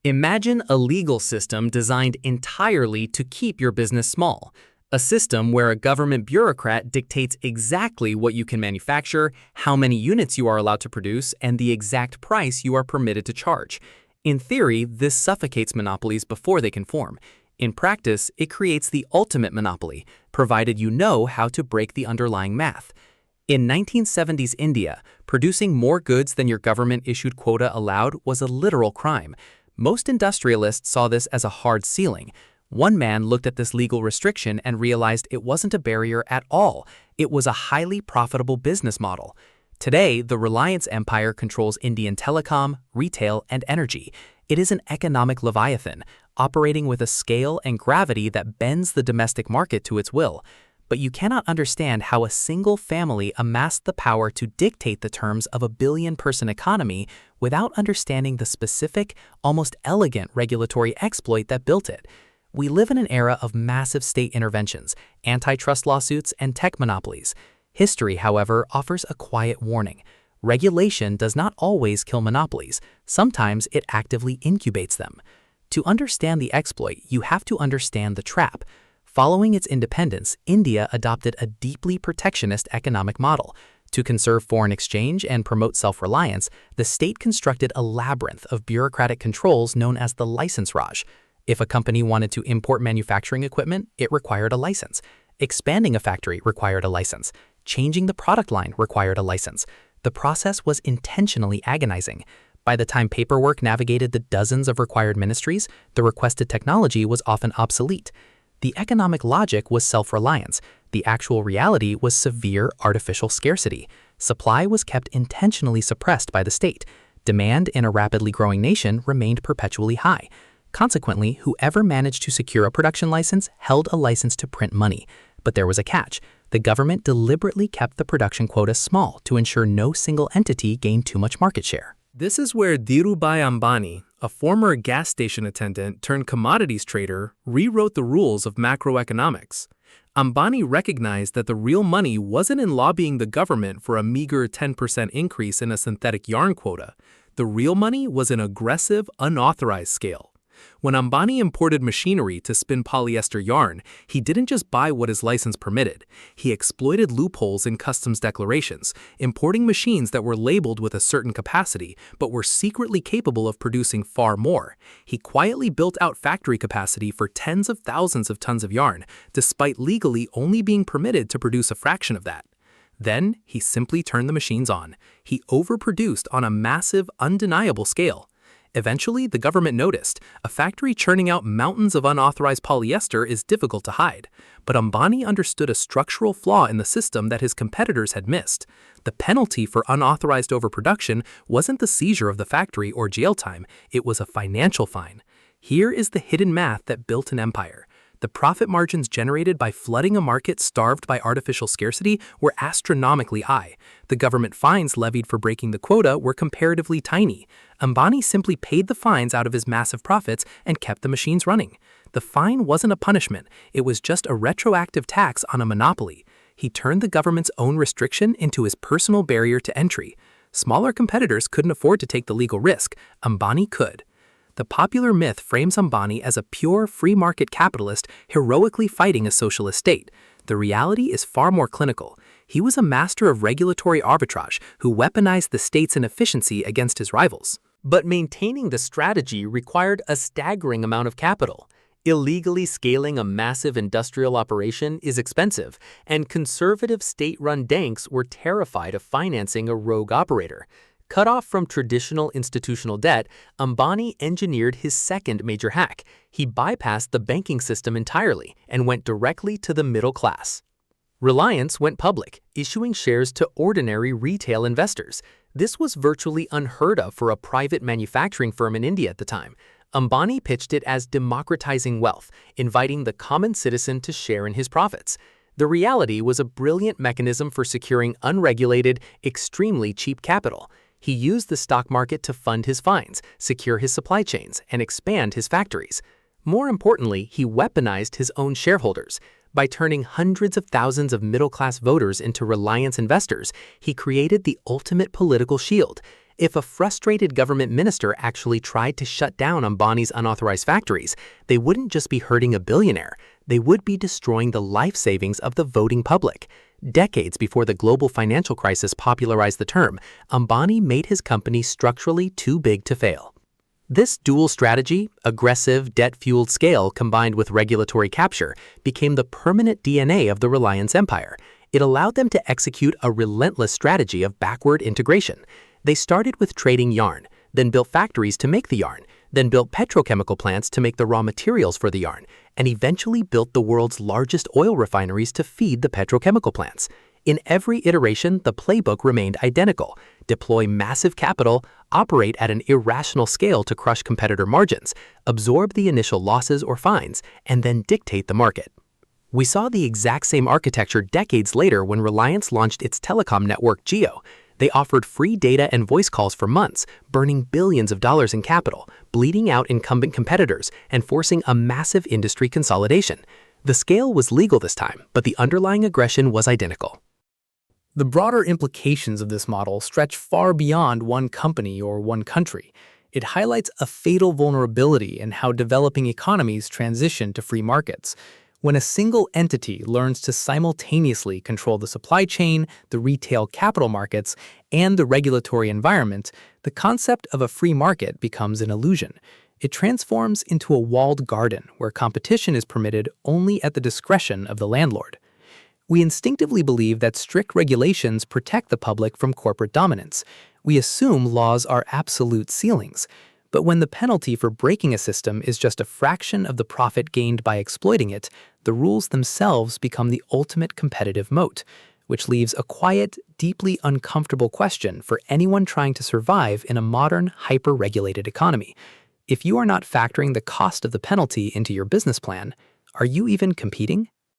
Imagine a legal system designed entirely to keep your business small. A system where a government bureaucrat dictates exactly what you can manufacture, how many units you are allowed to produce, and the exact price you are permitted to charge. In theory, this suffocates monopolies before they can form. In practice, it creates the ultimate monopoly, provided you know how to break the underlying math. In 1970s India, producing more goods than your government-issued quota allowed was a literal crime. Most industrialists saw this as a hard ceiling. One man looked at this legal restriction and realized it wasn't a barrier at all. It was a highly profitable business model. Today, the Reliance empire controls Indian telecom, retail, and energy. It is an economic leviathan, operating with a scale and gravity that bends the domestic market to its will. But you cannot understand how a single family amassed the power to dictate the terms of a billion-person economy without understanding the specific, almost elegant regulatory exploit that built it. We live in an era of massive state interventions, antitrust lawsuits, and tech monopolies. History, however, offers a quiet warning. Regulation does not always kill monopolies. Sometimes it actively incubates them. To understand the exploit, you have to understand the trap. Following its independence, India adopted a deeply protectionist economic model. To conserve foreign exchange and promote self-reliance, the state constructed a labyrinth of bureaucratic controls known as the license raj. If a company wanted to import manufacturing equipment, it required a license. Expanding a factory required a license. Changing the product line required a license. The process was intentionally agonizing. By the time paperwork navigated the dozens of required ministries, the requested technology was often obsolete. The economic logic was self-reliance. The actual reality was severe artificial scarcity. Supply was kept intentionally suppressed by the state. Demand in a rapidly growing nation remained perpetually high. Consequently, whoever managed to secure a production license held a license to print money. But there was a catch. The government deliberately kept the production quota small to ensure no single entity gained too much market share. This is where Dhirubhai Ambani, a former gas station attendant turned commodities trader, rewrote the rules of macroeconomics. Ambani recognized that the real money wasn't in lobbying the government for a meager 10% increase in a synthetic yarn quota. The real money was in aggressive, unauthorized scale. When Ambani imported machinery to spin polyester yarn, he didn't just buy what his license permitted. He exploited loopholes in customs declarations, importing machines that were labeled with a certain capacity but were secretly capable of producing far more. He quietly built out factory capacity for tens of thousands of tons of yarn, despite legally only being permitted to produce a fraction of that. Then, he simply turned the machines on. He overproduced on a massive, undeniable scale. Eventually, the government noticed a factory churning out mountains of unauthorized polyester is difficult to hide. But Ambani understood a structural flaw in the system that his competitors had missed. The penalty for unauthorized overproduction wasn't the seizure of the factory or jail time, it was a financial fine. Here is the hidden math that built an empire. The profit margins generated by flooding a market starved by artificial scarcity were astronomically high. The government fines levied for breaking the quota were comparatively tiny. Ambani simply paid the fines out of his massive profits and kept the machines running. The fine wasn't a punishment, it was just a retroactive tax on a monopoly. He turned the government's own restriction into his personal barrier to entry. Smaller competitors couldn't afford to take the legal risk. Ambani could. The popular myth frames Ambani as a pure free market capitalist heroically fighting a socialist state. The reality is far more clinical. He was a master of regulatory arbitrage who weaponized the state's inefficiency against his rivals. But maintaining the strategy required a staggering amount of capital. Illegally scaling a massive industrial operation is expensive, and conservative state-run banks were terrified of financing a rogue operator. Cut off from traditional institutional debt, Ambani engineered his second major hack. He bypassed the banking system entirely and went directly to the middle class. Reliance went public, issuing shares to ordinary retail investors. This was virtually unheard of for a private manufacturing firm in India at the time. Ambani pitched it as democratizing wealth, inviting the common citizen to share in his profits. The reality was a brilliant mechanism for securing unregulated, extremely cheap capital. He used the stock market to fund his fines, secure his supply chains, and expand his factories. More importantly, he weaponized his own shareholders. By turning hundreds of thousands of middle-class voters into Reliance investors, he created the ultimate political shield. If a frustrated government minister actually tried to shut down Ambani's unauthorized factories, they wouldn't just be hurting a billionaire, they would be destroying the life savings of the voting public. Decades before the global financial crisis popularized the term, Ambani made his company structurally too big to fail. This dual strategy, aggressive, debt-fueled scale combined with regulatory capture, became the permanent DNA of the Reliance empire. It allowed them to execute a relentless strategy of backward integration. They started with trading yarn, then built factories to make the yarn, then built petrochemical plants to make the raw materials for the yarn, and eventually built the world's largest oil refineries to feed the petrochemical plants. In every iteration, the playbook remained identical: deploy massive capital, operate at an irrational scale to crush competitor margins, absorb the initial losses or fines, and then dictate the market. We saw the exact same architecture decades later when Reliance launched its telecom network Jio. They offered free data and voice calls for months, burning billions of dollars in capital, bleeding out incumbent competitors, and forcing a massive industry consolidation. The scale was legal this time, but the underlying aggression was identical. The broader implications of this model stretch far beyond one company or one country. It highlights a fatal vulnerability in how developing economies transition to free markets. When a single entity learns to simultaneously control the supply chain, the retail capital markets, and the regulatory environment, the concept of a free market becomes an illusion. It transforms into a walled garden where competition is permitted only at the discretion of the landlord. We instinctively believe that strict regulations protect the public from corporate dominance. We assume laws are absolute ceilings. But when the penalty for breaking a system is just a fraction of the profit gained by exploiting it, the rules themselves become the ultimate competitive moat, which leaves a quiet, deeply uncomfortable question for anyone trying to survive in a modern, hyper-regulated economy. If you are not factoring the cost of the penalty into your business plan, are you even competing?